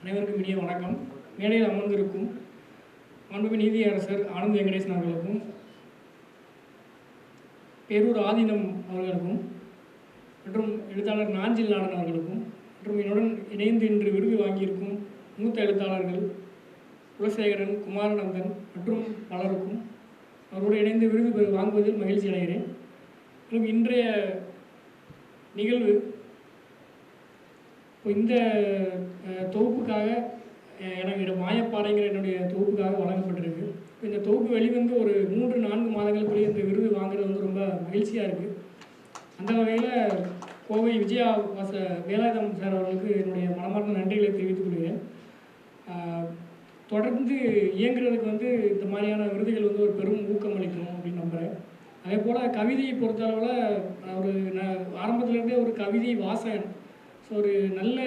அனைவருக்கும் இனிய வணக்கம். மேடையில் அமர்ந்திருக்கும் மாண்புமிகு நீதியரசர் ஆனந்த் வெங்கடேசன் அவர்களுக்கும், பேரூர் ஆதீனம் அவர்களுக்கும், மற்றும் எழுத்தாளர் நாஞ்சில் நாடன் அவர்களுக்கும், மற்றும் என்னுடன் இணைந்து இன்று விருது வாங்கியிருக்கும் மூத்த எழுத்தாளர்கள் குலசேகரன், குமாரநந்தன் மற்றும் பலருக்கும் அவரோடு இணைந்து விருது வாங்குவதில் மகிழ்ச்சி அடைகிறேன். மற்றும் இன்றைய நிகழ்வு இந்த தொகுப்புக்காக எனக்கு மாயப்பாறைங்கிற என்னுடைய தொகுப்புக்காக வழங்கப்பட்டிருக்கு. இந்த தொகுப்பு வெளிவந்து ஒரு 3-4 மாதங்களுக்குள்ளே இந்த விருது வாங்குறது வந்து ரொம்ப மகிழ்ச்சியாக இருக்குது. அந்த வகையில் கோவை விஜயா வேலாயுதம் சார் அவர்களுக்கு என்னுடைய மனமார்ந்த நன்றிகளை தெரிவித்துக் கொள்கிறேன். தொடர்ந்து இயங்குறதுக்கு வந்து இந்த மாதிரியான விருதுகள் வந்து ஒரு பெரும் ஊக்கம் அளிக்கும் அப்படின்னு நம்புகிறேன். அதே போல் கவிதையை பொறுத்தளவில் ஒரு ஆரம்பத்திலேருந்தே ஒரு கவிதை வாசகன், ஸோ ஒரு நல்ல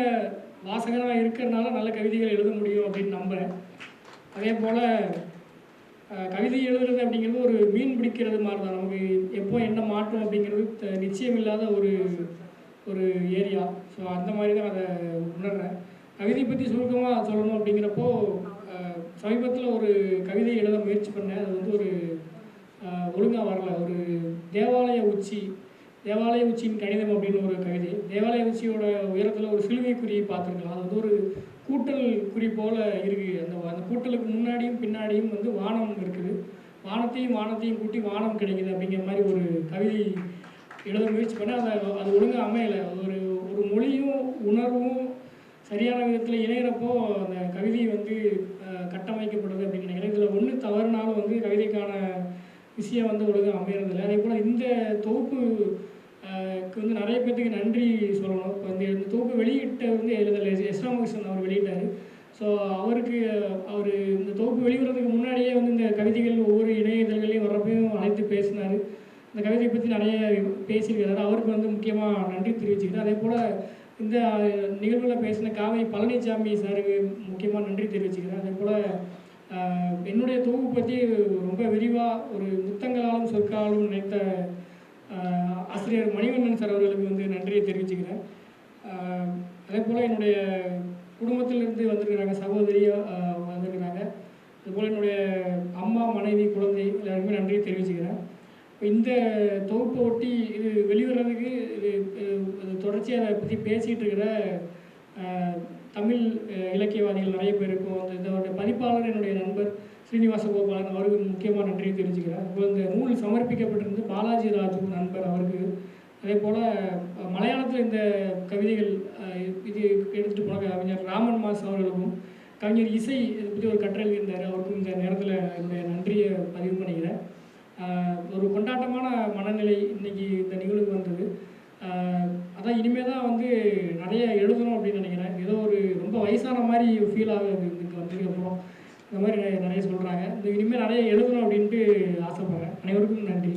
வாசகனாக இருக்கிறதுனால நல்ல கவிதைகள் எழுத முடியும் அப்படின்னு நம்புகிறேன். அதே போல் கவிதை எழுதுறது அப்படிங்கிறது ஒரு மீன் பிடிக்கிறது மாதிரி தான். நமக்கு எப்போ என்ன மாற்றம் அப்படிங்கிறது நிச்சயம் இல்லாத ஒரு ஏரியா. ஸோ அந்த மாதிரி தான் அதை உணர்றேன். கவிதை பற்றி சுருக்கமாக சொல்லணும் அப்படிங்கிறப்போ, சமீபத்தில் ஒரு கவிதை எழுத முயற்சி பண்ணேன். அது வந்து ஒரு ஒழுங்காக வரல. ஒரு தேவாலய உச்சியின் கணிதம் அப்படின்னு ஒரு கவிதை. தேவாலய உச்சியோட உயரத்தில் ஒரு சிலுவை குறியை பார்த்துருக்கலாம். அது வந்து ஒரு கூட்டல் குறி போல் இருக்குது. அந்த கூட்டலுக்கு முன்னாடியும் பின்னாடியும் வந்து வானம் இருக்குது. வானத்தையும் கூட்டி வானம் கிடைக்குது அப்படிங்கிற மாதிரி ஒரு கவிதை எழுத முயற்சி பண்ணேன். அது ஒழுங்காக அமையலை. ஒரு மொழியும் உணர்வும் சரியான விதத்தில் இணைகிறப்போ அந்த கவிதை வந்து கட்டமைக்கப்படுது அப்படின்னு நினைக்கிறேன். இதில் ஒன்று தவறுனாலும் வந்து கவிதைக்கான விஷயம் வந்து ஒழுங்காக அமையறதில்லை. அதே போல் இந்த தொகுப்பு வந்து நிறைய பேர்த்துக்கு நன்றி சொல்லணும். இப்போ இந்த தொகுப்பு வெளியிட்ட வந்து எஸ் ராமகிருஷ்ணன் அவர் வெளியிட்டார். ஸோ அவர் இந்த தொகுப்பு வெளிவரதுக்கு முன்னாடியே வந்து இந்த கவிதைகள் ஒவ்வொரு இணையதழ்களையும் வர்றப்பையும் அழைத்து பேசினார். இந்த கவிதையை பற்றி நிறைய பேசியிருக்கிறார். அவருக்கு வந்து முக்கியமாக நன்றி தெரிவிச்சுக்கிறேன். அதே போல் இந்த நிகழ்வில் பேசின காவை பழனிசாமி சாருக்கு முக்கியமாக நன்றி தெரிவிச்சுக்கிறேன். அதே போல் என்னுடைய தொகுப்பு பற்றி ரொம்ப விரிவாக ஒரு முத்தங்களாலும் சொற்களாலும் நினைத்த ஆசிரியர் மணிவண்ணன் சார் அவர்களுக்கு வந்து நன்றியை தெரிவிச்சுக்கிறேன். அதே போல் என்னுடைய குடும்பத்திலிருந்து வந்திருக்கிறாங்க, சகோதரியாக வந்திருக்கிறாங்க. அதுபோல் என்னுடைய அம்மா, மனைவி, குழந்தை எல்லாருக்குமே நன்றியை தெரிவிச்சுக்கிறேன். இந்த தொகுப்பை ஒட்டி இது வெளிவரதுக்கு தொடர்ச்சியாக அதை பற்றி பேசிகிட்டு இருக்கிற தமிழ் இலக்கியவாதிகள் நிறைய பேர் இருக்கும். இதோட பதிப்பாளர் என்னுடைய நண்பர் ஸ்ரீனிவாச கோபாலன், அவருக்கு முக்கியமாக நன்றியை தெரிஞ்சுக்கிறேன். இப்போ இந்த நூல் சமர்ப்பிக்கப்பட்டிருந்து பாலாஜி ராஜு நண்பர் அவருக்கு. அதே போல் மலையாளத்தில் இந்த கவிதைகள் இது எடுத்துகிட்டு போன கவிஞர் ராமன் மாஸ் அவர்களுக்கும், கவிஞர் இசை இதை பற்றி ஒரு கட்டுரை எழுதியிருந்தார், அவருக்கும் இந்த நேரத்தில் என்னுடைய நன்றியை பதிவு பண்ணிக்கிறேன். ஒரு கொண்டாட்டமான மனநிலை இன்றைக்கி இந்த நிகழ்வுக்கு வந்தது. அதான் இனிமேல் தான் வந்து நிறைய எழுதணும் அப்படின்னு நினைக்கிறேன். ஏதோ ஒரு ரொம்ப வயசான மாதிரி ஃபீல் ஆகுது இதுக்கு வந்ததுக்கப்புறம். இந்த மாதிரி நிறைய சொல்கிறாங்க. இனிமேல் நிறைய எழுதணும் அப்படின்ட்டு ஆசைப்படுறேன். அனைவருக்கும் நன்றி.